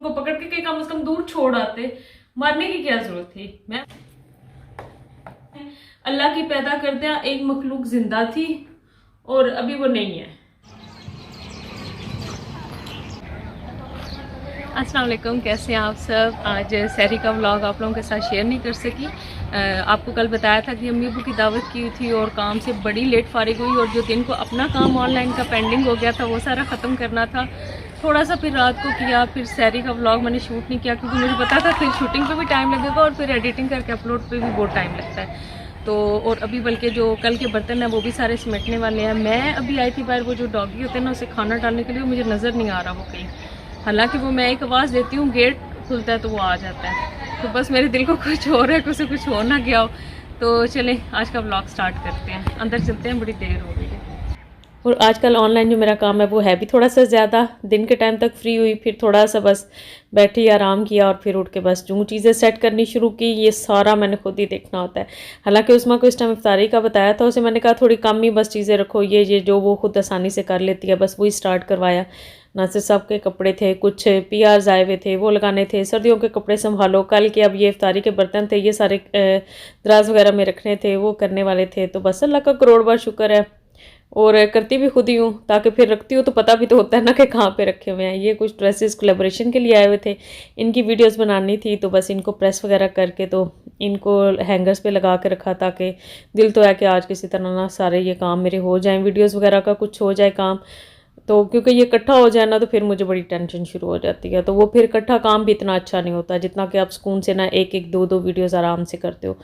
को पकड़ के कम से कम दूर छोड़ आते, मारने की क्या जरूरत थी। मैं अल्लाह की पैदा करदे एक मखलूक जिंदा थी और अभी वो नहीं है। अस्सलाम वालेकुम, कैसे हैं आप सब। आज सहरी का व्लॉग आप लोगों के साथ शेयर नहीं कर सकी। आपको कल बताया था कि अम्मी अबू की दावत की थी और काम से बड़ी लेट फारिग हुई और जो दिन को अपना काम ऑनलाइन का पेंडिंग हो गया था वो सारा ख़त्म करना था। थोड़ा सा फिर रात को किया, फिर सहरी का व्लॉग मैंने शूट नहीं किया क्योंकि मुझे पता था फिर शूटिंग पे भी टाइम लगेगा और फिर एडिटिंग करके अपलोड पे भी बहुत टाइम लगता है। तो और अभी बल्कि जो कल के बर्तन हैं वो भी सारे समेटने वाले हैं। मैं अभी आई थी बाहर, वो जो डॉगी होते हैं ना उसे खाना डालने के लिए, मुझे नज़र नहीं आ रहा वो कहीं। हालांकि वो मैं एक आवाज़ देती हूँ, गेट खुलता है तो वो आ जाता है। तो बस मेरे दिल को कुछ हो रहा है कि उसे कुछ हो ना गया हो। तो चलें आज का व्लॉग स्टार्ट करते हैं, अंदर चलते हैं, बड़ी देर हो गई है। और आजकल ऑनलाइन जो मेरा काम है वो है भी थोड़ा सा ज़्यादा। दिन के टाइम तक फ्री हुई, फिर थोड़ा सा बस बैठी आराम किया और फिर उठ के बस जो चीज़ें सेट करनी शुरू की, ये सारा मैंने खुद ही देखना होता है। हालांकि उसमें को इस टाइम इफ्तारी का बताया था, उसे मैंने कहा थोड़ी कम ही बस चीज़ें रखो, ये जो वो खुद आसानी से कर लेती है, बस वही स्टार्ट करवाया। ना से सबके कपड़े थे, कुछ पीआर आए हुए थे वो लगाने थे, सर्दियों के कपड़े संभालो, कल के अब ये इफ्तारी के बर्तन थे ये सारे दराज वगैरह में रखने थे, वो करने वाले थे। तो बस अल्लाह का करोड़ बार शुक्र है और करती भी खुद ही हूँ, ताकि फिर रखती हूँ तो पता भी तो होता है ना कि कहाँ पे रखे हुए हैं। ये कुछ ड्रेसेस कोलैबोरेशन के लिए आए हुए थे, इनकी वीडियोस बनानी थी, तो बस इनको प्रेस वगैरह करके तो इनको हैंगर्स पे लगा के रखा, ताकि दिल तो है कि आज किसी तरह ना सारे ये काम मेरे हो जाएं, वीडियोस वगैरह का कुछ हो जाए काम। तो क्योंकि ये इकट्ठा हो जाए ना तो फिर मुझे बड़ी टेंशन शुरू हो जाती है, तो वो फिर इकट्ठा काम भी इतना अच्छा नहीं होता जितना कि आप सुकून से ना एक एक दो दो वीडियोज़ आराम से करते हो।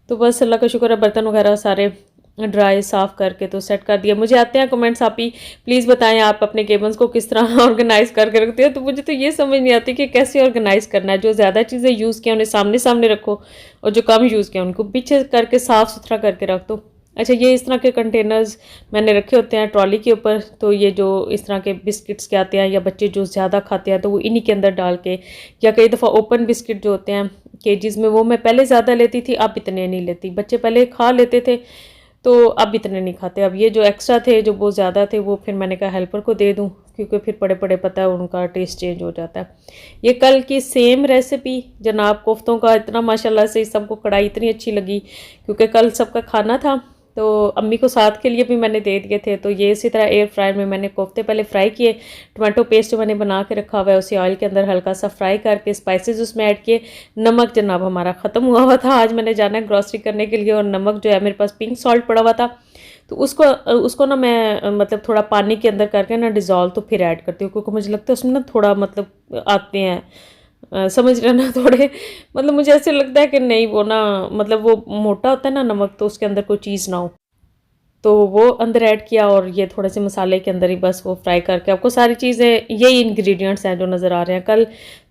तो बस अल्लाह का शुक्र है, बर्तन वगैरह सारे ड्राई साफ़ करके तो सेट कर दिया। मुझे आते हैं कमेंट्स, आप ही प्लीज़ बताएं आप अपने केबल्स को किस तरह ऑर्गेनाइज करके रखते हो। तो मुझे तो ये समझ नहीं आती कि कैसे ऑर्गेनाइज करना है। जो ज़्यादा चीज़ें यूज़ किया उन्हें सामने सामने रखो और जो कम यूज़ किया उनको पीछे करके साफ़ सुथरा करके रख दो। अच्छा, ये इस तरह के कंटेनर्स मैंने रखे होते हैं ट्रॉली के ऊपर, तो ये जो इस तरह के बिस्किट्स के आते हैं या बच्चे जो ज़्यादा खाते हैं तो वो इन्हीं के अंदर डाल के, या कई दफ़ा ओपन बिस्किट जो होते हैं केजीज़ में, वो मैं पहले ज़्यादा लेती थी, अब इतने नहीं लेती। बच्चे पहले खा लेते थे तो अब इतने नहीं खाते। अब ये जो एक्स्ट्रा थे जो बहुत ज़्यादा थे वो फिर मैंने कहा हेल्पर को दे दूँ, क्योंकि फिर पड़े पड़े पता है उनका टेस्ट चेंज हो जाता है। ये कल की सेम रेसिपी जनाब कोफ्तों का, इतना माशाल्लाह से सबको कढ़ाई इतनी अच्छी लगी क्योंकि कल सबका खाना था, तो अम्मी को साथ के लिए भी मैंने दे दिए थे। तो ये इसी तरह एयर फ्रायर में मैंने कोफ्ते पहले फ्राई किए, टमाटो पेस्ट जो मैंने बना के रखा हुआ है उसे ऑयल के अंदर हल्का सा फ्राई करके स्पाइसेस उसमें ऐड किए। नमक जनाब हमारा ख़त्म हुआ था, आज मैंने जाना है ग्रॉसरी करने के लिए, और नमक जो है मेरे पास पिंक सॉल्ट पड़ा हुआ था, तो उसको ना मैं मतलब थोड़ा पानी के अंदर करके ना डिज़ोल्व तो फिर ऐड करती हूँ, क्योंकि मुझे लगता है उसमें ना थोड़ा मतलब आते हैं समझ रहे ना थोड़े, मतलब मुझे ऐसे लगता है कि नहीं वो ना मतलब वो मोटा होता है ना नमक, तो उसके अंदर कोई चीज़ ना हो, तो वो अंदर ऐड किया। और ये थोड़े से मसाले के अंदर ही बस वो फ्राई करके, आपको सारी चीज़ें यही इंग्रेडिएंट्स हैं जो नज़र आ रहे हैं। कल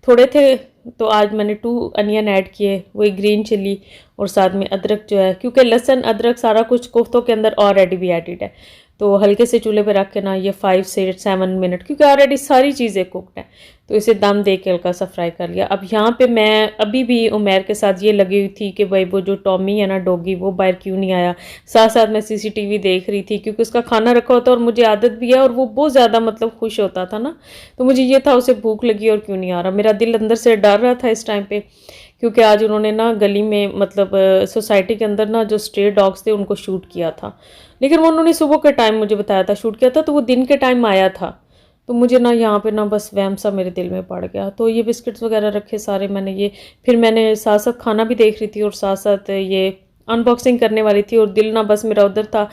थोड़े थे तो आज मैंने 2 अनियन ऐड किए, वही ग्रीन चिली, और साथ में अदरक जो है, क्योंकि लहसुन अदरक सारा कुछ कोफ्तों के अंदर ऑलरेडी भी एडिड है, तो हल्के से चूल्हे पे रख के ना ये 5 से 7 मिनट, क्योंकि ऑलरेडी सारी चीज़ें कुकड हैं, तो इसे दम दे के हल्का सा फ्राई कर लिया। अब यहाँ पे मैं अभी भी उमैर के साथ ये लगी हुई थी कि भाई वो जो टॉमी है ना डॉगी, वो बाहर क्यों नहीं आया। साथ साथ मैं सीसीटीवी देख रही थी, क्योंकि उसका खाना रखा होता है और मुझे आदत भी है, और वो बहुत ज़्यादा मतलब खुश होता था ना, तो मुझे ये था उसे भूख लगी और क्यों नहीं आ रहा। मेरा दिल अंदर से डर रहा था इस टाइम पे, क्योंकि आज उन्होंने ना गली में मतलब सोसाइटी के अंदर ना जो स्ट्रे डॉग्स थे उनको शूट किया था, लेकिन वो उन्होंने सुबह के टाइम मुझे बताया था शूट किया था, तो वो दिन के टाइम आया था। तो मुझे ना यहाँ पे ना बस वहम सा मेरे दिल में पड़ गया। तो ये बिस्किट्स वगैरह रखे सारे मैंने, ये फिर मैंने साथ साथ खाना भी देख रही थी और साथ साथ ये अनबॉक्सिंग करने वाली थी, और दिल ना बस मेरा उधर था,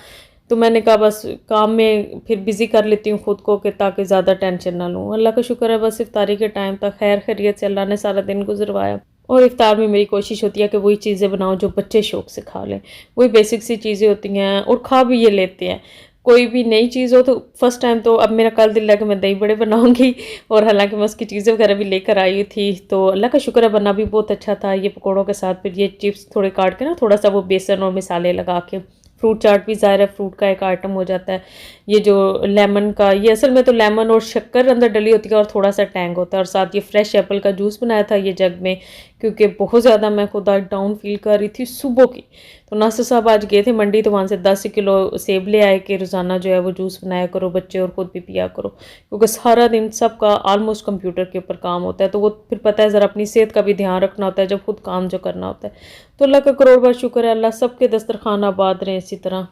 तो मैंने कहा बस काम में फिर बिज़ी कर लेती हूँ खुद को कि ताकि ज़्यादा टेंशन ना लूँ। अल्लाह का शुक्र है बस इफ्तारी के टाइम तक खैर खैरियत से अल्लाह ने सारा दिन गुजरवाया, और इफ्तार में मेरी कोशिश होती है कि वही चीज़ें बनाऊँ जो बच्चे शौक से खा लें, वही बेसिक सी चीज़ें होती हैं और खा भी ये लेते हैं। कोई भी नई चीज़ हो तो फर्स्ट टाइम तो अब मेरा कल दिल है कि मैं दही बड़े बनाऊंगी, और हालांकि मैं उसकी चीज़ें वगैरह भी लेकर आई थी, तो अल्लाह का शुक्र है बना भी बहुत अच्छा था। ये पकौड़ों के साथ फिर ये चिप्स थोड़े काट के ना थोड़ा सा वो बेसन और मसाले लगा के, फ्रूट चाट भी ज़ाहिर है फ्रूट का एक आइटम हो जाता है। ये जो लेमन का, ये असल में तो लेमन और शक्कर अंदर डली होती है और थोड़ा सा टैंग होता है, और साथ ये फ्रेश एप्पल का जूस बनाया था ये जग में, क्योंकि बहुत ज़्यादा मैं खुद आज डाउन फील कर रही थी सुबह की, तो नासिर साहब आज गए थे मंडी, तो वहाँ से 10 किलो सेब ले आए कि रोज़ाना जो है वो जूस बनाया करो बच्चे और ख़ुद भी पिया करो, क्योंकि सारा दिन सबका ऑलमोस्ट कंप्यूटर के ऊपर काम होता है, तो वो फिर पता है ज़रा अपनी सेहत का भी ध्यान रखना होता है जब खुद काम जो करना होता है। तो अल्लाह का करोड़ बार शुक्र है, अल्लाह सबके दस्तरखान आबाद रहें इसी तरह।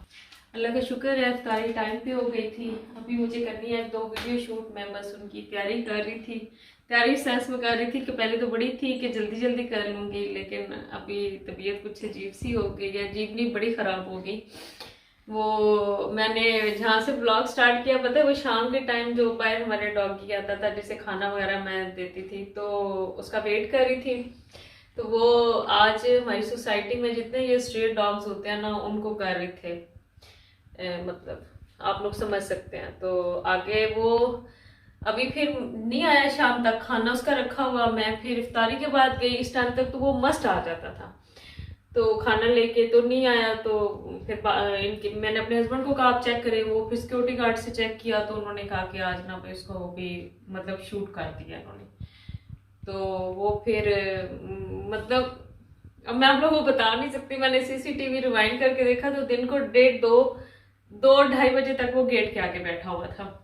अल्लाह का शुक्र है इफ्तारी टाइम पे हो गई थी। अभी मुझे करनी है 2 वीडियो शूट, मैं बस उनकी तैयारी कर रही थी। तैयारी सेंस में कर रही थी कि पहले तो बड़ी थी कि जल्दी जल्दी कर लूँगी, लेकिन अभी तबीयत कुछ अजीब सी हो गई है, अजीब नहीं बड़ी ख़राब हो गई। वो मैंने जहाँ से ब्लॉग स्टार्ट किया पता है, वो शाम के टाइम जो बाहर हमारे डॉगी आता था जिसे खाना वगैरह मैं देती थी, तो उसका वेट कर रही थी। तो वो आज हमारी सोसाइटी में जितने ये स्ट्रीट डॉग्स होते हैं ना, उनको कर रहे थे, मतलब आप लोग समझ सकते हैं। तो आगे वो अभी फिर नहीं आया, शाम तक खाना उसका रखा हुआ। मैं फिर इफ्तारी के बाद गई, इस टाइम तक तो वो मस्ट आ जाता था, तो खाना लेके तो नहीं आया। तो फिर इनके मैंने अपने हस्बैंड को कहा आप चेक करें, वो फिर सिक्योरिटी गार्ड से चेक किया, तो उन्होंने कहा कि आज ना भाई उसको भी मतलब शूट कर दिया उन्होंने। तो वो फिर मतलब अब मैं आप लोगों को बता नहीं सकती, मैंने सीसीटीवी रिवाइंड करके देखा तो दिन को 1:30-2 2:30 बजे तक वो गेट के आगे बैठा हुआ था,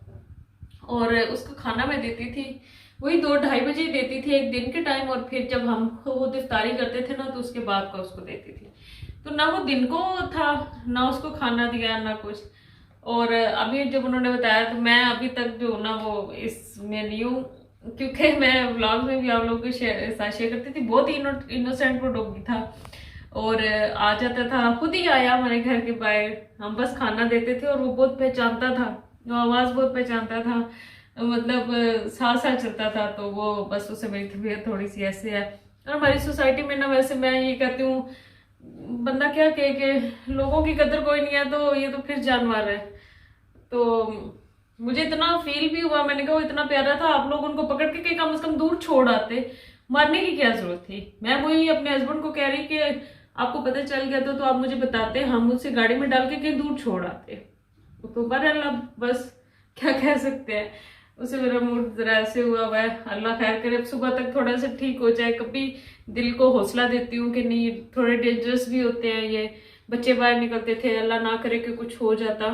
और उसको खाना मैं देती थी वही 2-2:30 बजे देती थी एक दिन के टाइम, और फिर जब हम खुद इफ्तारी करते थे ना तो उसके बाद का उसको देती थी। तो ना वो दिन को था, ना उसको खाना दिया ना कुछ। और अभी जब उन्होंने बताया तो मैं अभी तक जो ना वो इसमें नहीं हूँ, क्योंकि मैं व्लॉग में भी आप लोगों के साथ शेयर करती थी। बहुत ही इनोसेंट वो डॉगी था, और आ जाता था, खुद ही आया हमारे घर के बाहर, हम बस खाना देते थे और वो बहुत पहचानता था, वो आवाज़ बहुत पहचानता था, मतलब साथ साथ चलता था। तो वो बस उससे मेरी तबीयत थोड़ी सी ऐसे है। और हमारी सोसाइटी में ना वैसे मैं ये कहती हूँ, बंदा क्या कहे कि लोगों की कदर कोई नहीं है, तो ये तो फिर जानवर है। तो मुझे इतना फील भी हुआ, मैंने कहा वो इतना प्यारा था, आप लोग उनको पकड़ के कम से कम दूर छोड़ आते, मारने की क्या जरूरत थी। मैं वही अपने हस्बैंड को कह रही कि आपको पता चल गया तो आप मुझे बताते, हम मुझसे गाड़ी में डाल के कहीं दूर छोड़ आते। तो बहरहाल बस क्या कह सकते हैं, उसे मेरा मूड जरा ऐसे हुआ है। अल्लाह खैर करे, अब सुबह तक थोड़ा सा ठीक हो जाए। कभी दिल को हौसला देती हूँ कि नहीं, थोड़े डेंजरस भी होते हैं ये, बच्चे बाहर निकलते थे, अल्लाह ना करे कि कुछ हो जाता,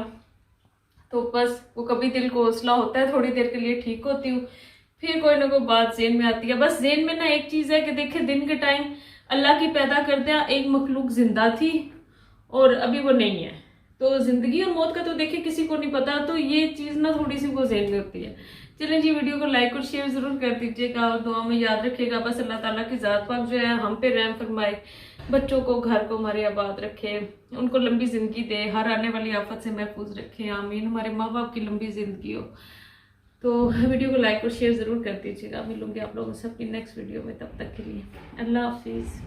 तो बस वो कभी दिल को हौसला होता है, थोड़ी देर के लिए ठीक होती हूँ, फिर कोई ना कोई बात जेन में आती है। बस जेन में ना एक चीज़ है कि देखे दिन के टाइम अल्लाह की पैदा करदे एक मखलूक जिंदा थी और अभी वो नहीं है, तो जिंदगी और मौत का तो देखिए किसी को नहीं पता, तो ये चीज़ ना थोड़ी सी वो जेन में होती है। चलें जी, वीडियो को लाइक और शेयर जरूर कर दीजिएगा और दुआ में याद रखिएगा। बस अल्लाह ताला की ज़ात पाक जो है हम पे रहम फरमाए, बच्चों को घर को हमारे आबाद रखे, उनको लंबी ज़िंदगी दे, हर आने वाली आफत से महफूज रखे, आमीन। हमारे माँ बाप की लंबी ज़िंदगी हो। तो वीडियो को लाइक और शेयर ज़रूर कर दीजिएगा। मिलूंगी आप लोगों से अपनी नेक्स्ट वीडियो में, तब तक के लिए अल्लाह हाफिज़।